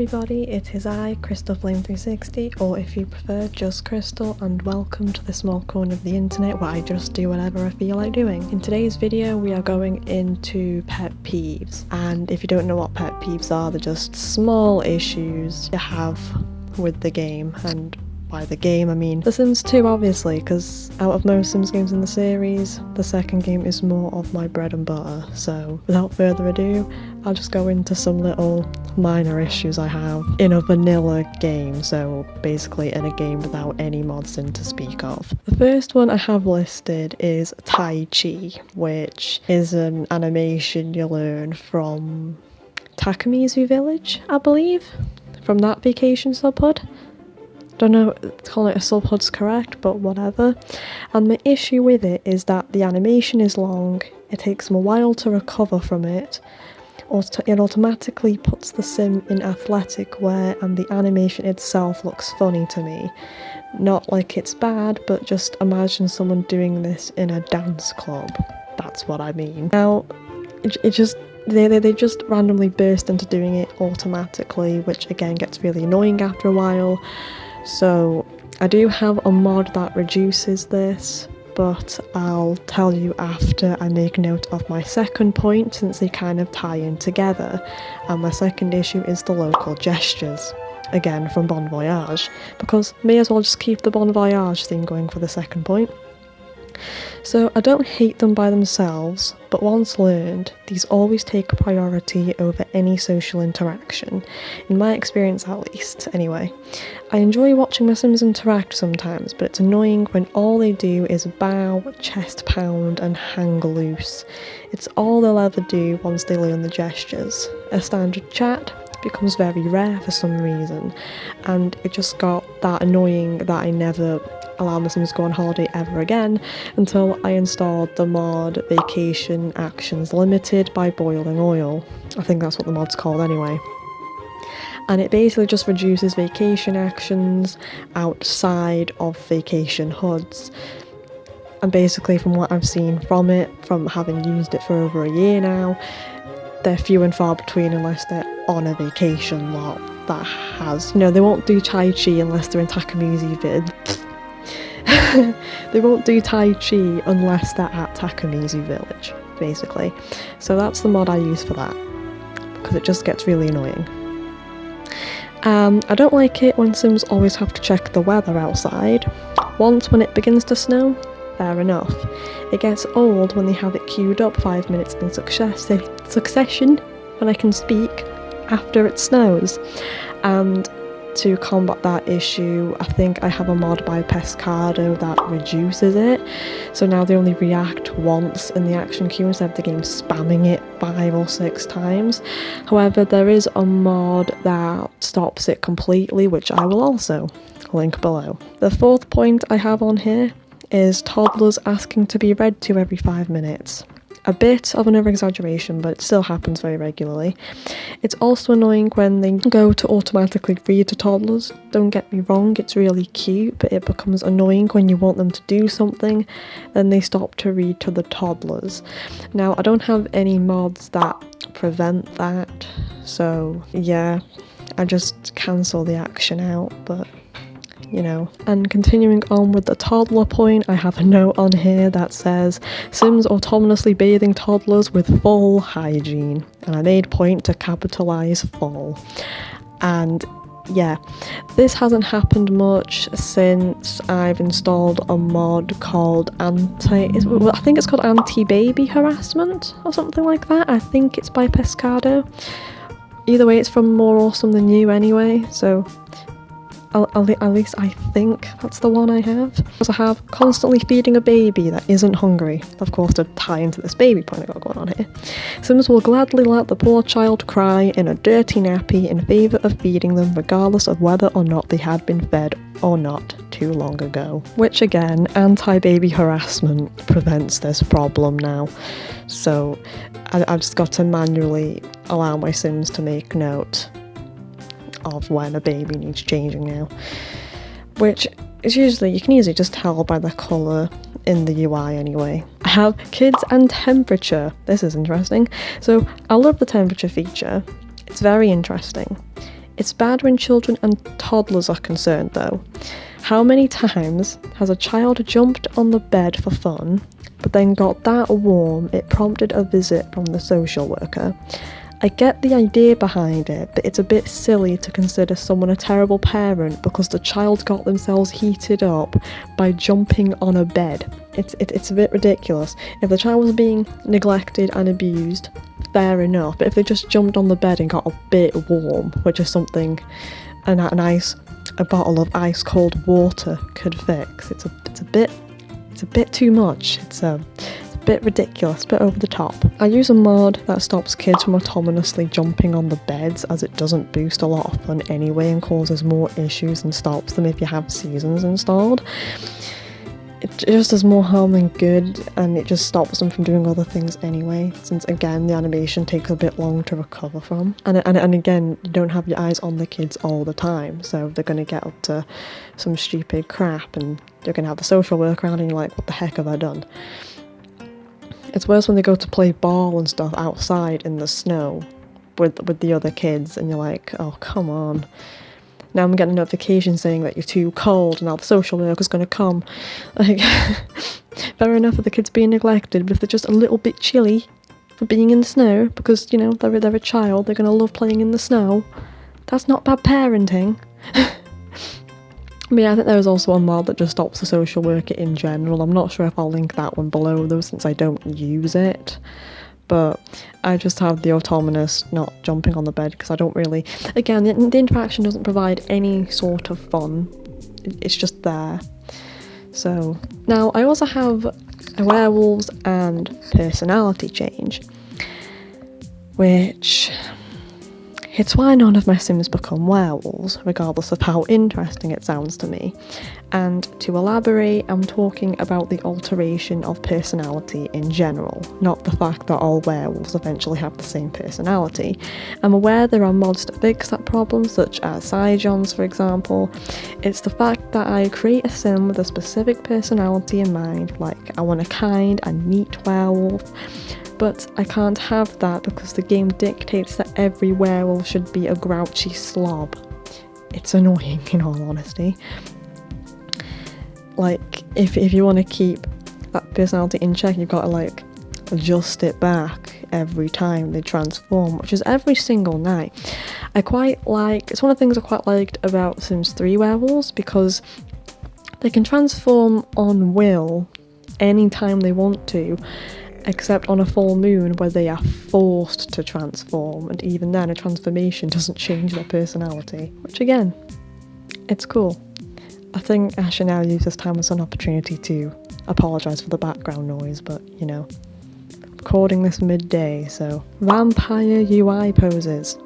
everybody, it is I, Crystal Flame 360, or if you prefer, just Crystal, and welcome to the small corner of the internet where I just do whatever I feel like doing. In today's video we are going into pet peeves, and if you don't know what pet peeves are, they're just small issues you have with the game, and by the game I mean The Sims 2 obviously, because out of most Sims games in the series, the second game is more of my bread and butter. So without further ado, I'll just go into some little minor issues I have in a vanilla game, so basically in a game without any mods in to speak of. The first one I have listed is Tai Chi, which is an animation you learn from Takamizu Village, I believe, from that vacation subhud. Don't know if calling it a subhud's correct, but whatever. And my issue with it is that the animation is long, it takes them a while to recover from it, it automatically puts the sim in athletic wear, and the animation itself looks funny to me. Not like it's bad, but just imagine someone doing this in a dance club. That's what I mean. Now, it just... They just randomly burst into doing it automatically, which again gets really annoying after a while. So I do have a mod that reduces this, but I'll tell you after I make note of my second point, since they kind of tie in together. And my second issue is the local gestures, again from Bon Voyage, because may as well just keep the Bon Voyage theme going for the second point. So I don't hate them by themselves, but once learned, these always take priority over any social interaction, in my experience at least, anyway. I enjoy watching my Sims interact sometimes, but it's annoying when all they do is bow, chest pound and hang loose. It's all they'll ever do once they learn the gestures. A standard chat becomes very rare for some reason, and it just got that annoying that I never allow my Sims to go on holiday ever again until I installed the mod Vacation Actions Limited by Boiling Oil. I think that's what the mod's called anyway. And it basically just reduces vacation actions outside of vacation HUDs. And basically from what I've seen from it, from having used it for over a year now, they're few and far between unless they're on a vacation lot that has, they won't do Tai Chi unless they're in Takamizu vid. They won't do Tai Chi unless they're at Takamizu Village, basically. So that's the mod I use for that, because it just gets really annoying. I don't like it when Sims always have to check the weather outside. Once when it begins to snow, fair enough. It gets old when they have it queued up 5 minutes in succession, when I can speak, after it snows. And to combat that issue, I think I have a mod by Pescado that reduces it, so now they only react once in the action queue instead of the game spamming it 5 or 6 times. However, there is a mod that stops it completely, which I will also link below. The fourth point I have on here is toddlers asking to be read to every 5 minutes. A bit of an over-exaggeration, but it still happens very regularly. It's also annoying when they go to automatically read to toddlers. Don't get me wrong, it's really cute, but it becomes annoying when you want them to do something, then they stop to read to the toddlers. Now, I don't have any mods that prevent that, so yeah, I just cancel the action out, but And continuing on with the toddler point, I have a note on here that says Sims autonomously bathing toddlers with full hygiene, and I made point to capitalise full. And yeah, this hasn't happened much since I've installed a mod called I think it's called Anti-Baby Harassment or something like that. I think it's by Pescado. Either way, it's from More Awesome Than You anyway, so at least I think that's the one I have. Also have constantly feeding a baby that isn't hungry. Of course, to tie into this baby point I got going on here. Sims will gladly let the poor child cry in a dirty nappy in favour of feeding them regardless of whether or not they had been fed or not too long ago. Which again, anti-baby harassment prevents this problem now. So I've just got to manually allow my Sims to make note of when a baby needs changing now, which is usually, you can easily just tell by the colour in the UI anyway. I have kids and temperature. This is interesting. So I love the temperature feature. It's very interesting. It's bad when children and toddlers are concerned though. How many times has a child jumped on the bed for fun, but then got that warm it prompted a visit from the social worker? I get the idea behind it, but it's a bit silly to consider someone a terrible parent because the child got themselves heated up by jumping on a bed. It's a bit ridiculous. If the child was being neglected and abused, fair enough, but if they just jumped on the bed and got a bit warm, which is something a bottle of ice cold water could fix, it's a bit too much. It's a bit ridiculous, a bit over the top. I use a mod that stops kids from autonomously jumping on the beds, as it doesn't boost a lot of fun anyway and causes more issues and stops them if you have seasons installed. It just does more harm than good, and it just stops them from doing other things anyway, since again the animation takes a bit long to recover from. And again, you don't have your eyes on the kids all the time, so they're going to get up to some stupid crap and you're going to have the social worker around and you're like, what the heck have I done? It's worse when they go to play ball and stuff outside in the snow with the other kids and you're like, oh come on. Now I'm getting a notification saying that you're too cold and now the social worker's going to come. Like, fair enough if the kids being neglected, but if they're just a little bit chilly for being in the snow because, you know, they're a child, they're going to love playing in the snow, that's not bad parenting. But yeah, I think there is also a mod that just stops the social worker in general. I'm not sure if I'll link that one below though, since I don't use it. But I just have the autonomous not jumping on the bed because I don't really... Again, the interaction doesn't provide any sort of fun. It's just there. So, now I also have a werewolves and personality change, which... It's why none of my Sims become werewolves, regardless of how interesting it sounds to me. And to elaborate, I'm talking about the alteration of personality in general, not the fact that all werewolves eventually have the same personality. I'm aware there are mods to fix that problem, such as Hygiene, for example. It's the fact that I create a Sim with a specific personality in mind, like I want a kind and neat werewolf, but I can't have that because the game dictates that every werewolf should be a grouchy slob. It's annoying, in all honesty. Like, if you want to keep that personality in check, you've got to, like, adjust it back every time they transform, which is every single night. It's one of the things I quite liked about Sims 3 werewolves, because they can transform on will anytime they want to, except on a full moon where they are forced to transform, and even then a transformation doesn't change their personality, which again, it's cool. I think I should now use this time as an opportunity to apologise for the background noise, but you know, recording this midday, so. Vampire UI poses.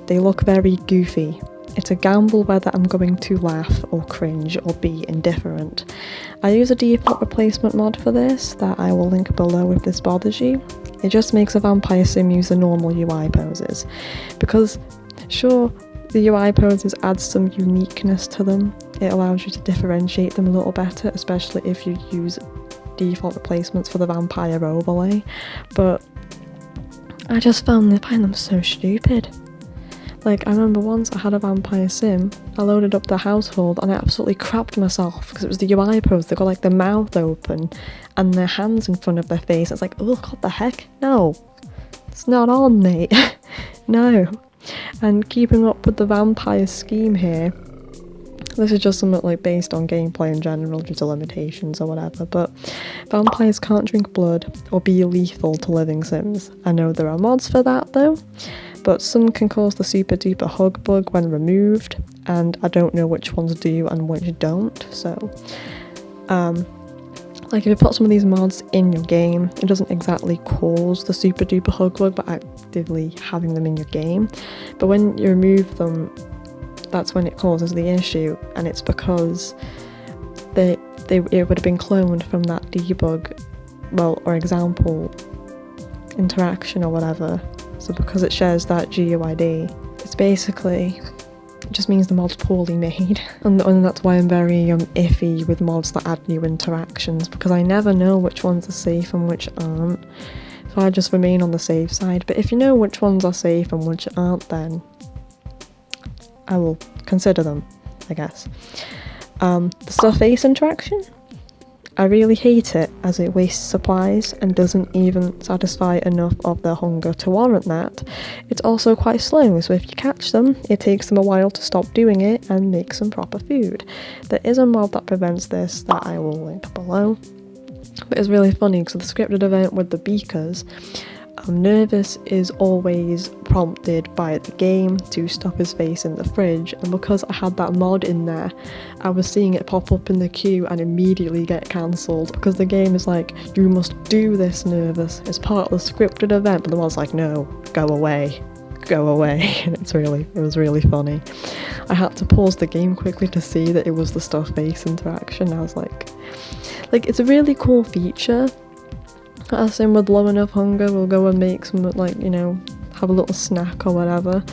They look very goofy. It's a gamble whether I'm going to laugh or cringe or be indifferent. I use a default replacement mod for this that I will link below if this bothers you. It just makes a vampire sim use the normal UI poses. Because, sure, the UI poses add some uniqueness to them. It allows you to differentiate them a little better, especially if you use default replacements for the vampire overlay. But I just find them so stupid. Like, I remember once I had a vampire sim, I loaded up the household and I absolutely crapped myself because it was the UI pose. They got like the mouth open and their hands in front of their face. It's like, oh, what the heck? No, it's not on, mate. No. And keeping up with the vampire scheme here, this is just something like based on gameplay in general due to limitations or whatever, but vampires can't drink blood or be lethal to living Sims. I know there are mods for that though, but some can cause the super duper hug bug when removed, and I don't know which ones do and which don't, so like if you put some of these mods in your game, it doesn't exactly cause the super duper hug bug by actively having them in your game, but when you remove them, that's when it causes the issue, and it's because it would have been cloned from that debug, well, or example interaction or whatever. So because it shares that GUID, it's basically, it just means the mod's poorly made. And that's why I'm very iffy with mods that add new interactions, because I never know which ones are safe and which aren't. So I just remain on the safe side. But if you know which ones are safe and which aren't, then I will consider them, I guess. The stuff face interaction, I really hate it as it wastes supplies and doesn't even satisfy enough of their hunger to warrant that. It's also quite slow, so if you catch them, it takes them a while to stop doing it and make some proper food. There is a mod that prevents this that I will link below. But it's really funny because the scripted event with the beakers, Nervous is always prompted by the game to stop his face in the fridge, and because I had that mod in there, I was seeing it pop up in the queue and immediately get cancelled because the game is like, you must do this, Nervous, it's part of the scripted event, but the mod's like, no, go away, and it was really funny. I had to pause the game quickly to see that it was the stuff face interaction. I was like it's a really cool feature. As in with low enough hunger, we'll go and make some, like, you know, have a little snack or whatever.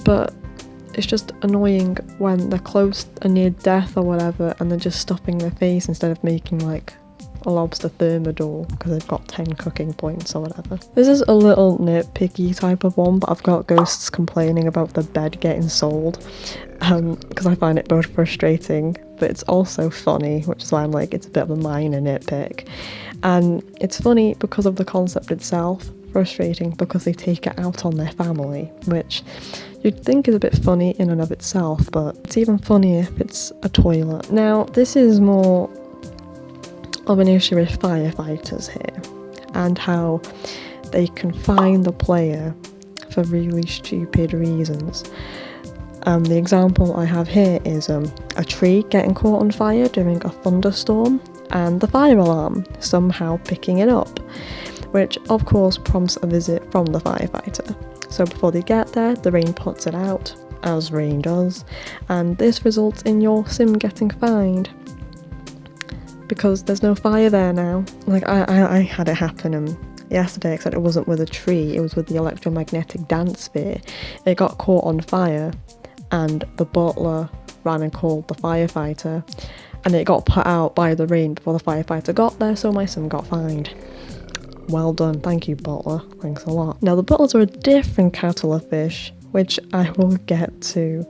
But it's just annoying when they're close and near death or whatever and they're just stopping their face instead of making, like, a lobster thermidor because they've got 10 cooking points or whatever. This is a little nitpicky type of one, but I've got ghosts complaining about the bed getting sold because I find it both frustrating, but it's also funny, which is why I'm like, it's a bit of a minor nitpick. And it's funny because of the concept itself, frustrating because they take it out on their family, which you'd think is a bit funny in and of itself, but it's even funnier if it's a toilet. Now, this is more of an issue with firefighters here, and how they confine the player for really stupid reasons. The example I have here is a tree getting caught on fire during a thunderstorm, and the fire alarm somehow picking it up, which of course prompts a visit from the firefighter. So before they get there, the rain puts it out, as rain does, and this results in your sim getting fined because there's no fire there now. Like, I had it happen yesterday, except it wasn't with a tree, it was with the electromagnetic dance sphere. It got caught on fire and the butler ran and called the firefighter, and it got put out by the rain before the firefighter got there, so my sim got fined. Well done, thank you, butler, thanks a lot. Now, the butlers are a different kettle of fish, which I will get to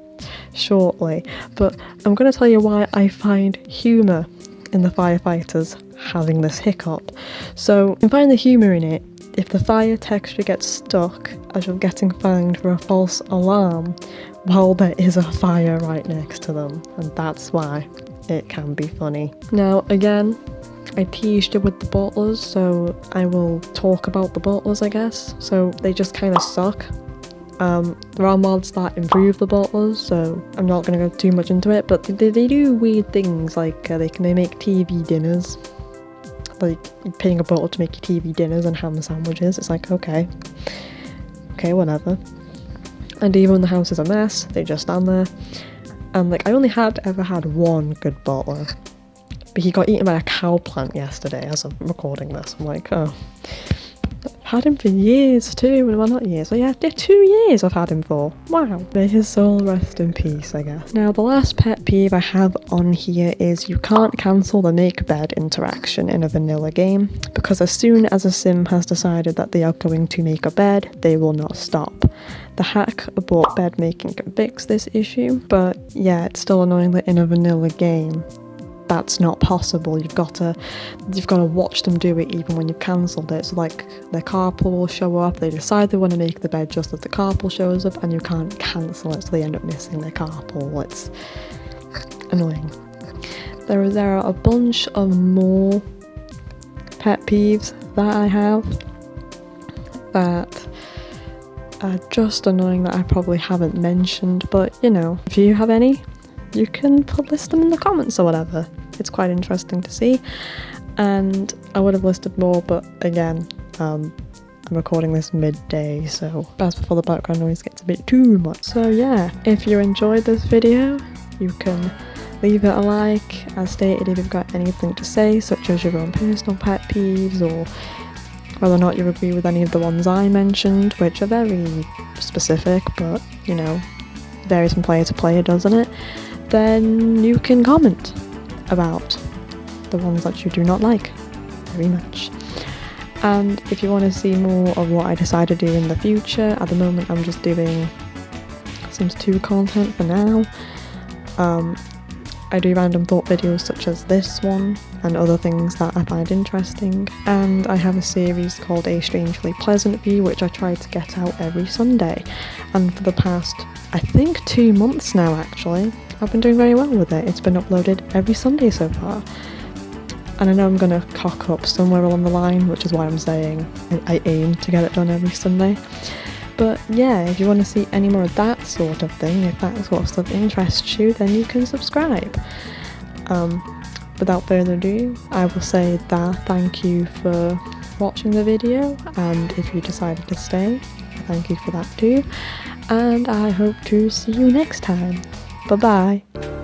shortly, but I'm going to tell you why I find humour in the firefighters having this hiccup. So you can find the humour in it if the fire texture gets stuck as you're getting fined for a false alarm while there is a fire right next to them, and that's why it can be funny. Now, again, I teased you with the butlers, so I will talk about the butlers, I guess. So they just kind of suck. There are mods that improve the butlers, so I'm not going to go too much into it, but they do weird things, like they make TV dinners, like paying a butler to make your TV dinners and ham sandwiches. It's like, okay, whatever. And even when the house is a mess, they just stand there. And like, I only ever had one good butler, but he got eaten by a cow plant yesterday as I'm recording this. I'm like, oh, I've had him for years too. Well, not years, but yeah, 2 years I've had him for. Wow. May his soul rest in peace, I guess. Now, the last pet peeve I have on here is you can't cancel the make bed interaction in a vanilla game, because as soon as a sim has decided that they are going to make a bed, they will not stop. The hack about bed making can fix this issue, but yeah, it's still annoying that in a vanilla game that's not possible. You've got to watch them do it even when you've cancelled it. So like, their carpool will show up, they decide they want to make the bed just as the carpool shows up, and you can't cancel it, so they end up missing their carpool. It's annoying. There are a bunch of more pet peeves that I have that are just annoying that I probably haven't mentioned, but you know, if you have any, you can list them in the comments or whatever. It's quite interesting to see, and I would have listed more, but again, I'm recording this midday, so that's before the background noise gets a bit too much. So yeah, if you enjoyed this video, you can leave it a like. As stated, if you've got anything to say, such as your own personal pet peeves, or whether or not you agree with any of the ones I mentioned, which are very specific, but you know, varies from player to player, doesn't it? Then you can comment about the ones that you do not like very much. And if you want to see more of what I decide to do in the future, at the moment I'm just doing Sims 2 content for now. I do random thought videos such as this one and other things that I find interesting, and I have a series called A Strangely Pleasant View which I try to get out every Sunday, and for the past I think 2 months now actually, I've been doing very well with it. It's been uploaded every Sunday so far, and I know I'm gonna cock up somewhere along the line, which is why I'm saying I aim to get it done every Sunday. But yeah, if you want to see any more of that sort of thing, if that sort of stuff interests you, then you can subscribe. Without further ado, I will say that thank you for watching the video, and if you decided to stay, thank you for that too, and I hope to see you next time. Bye bye!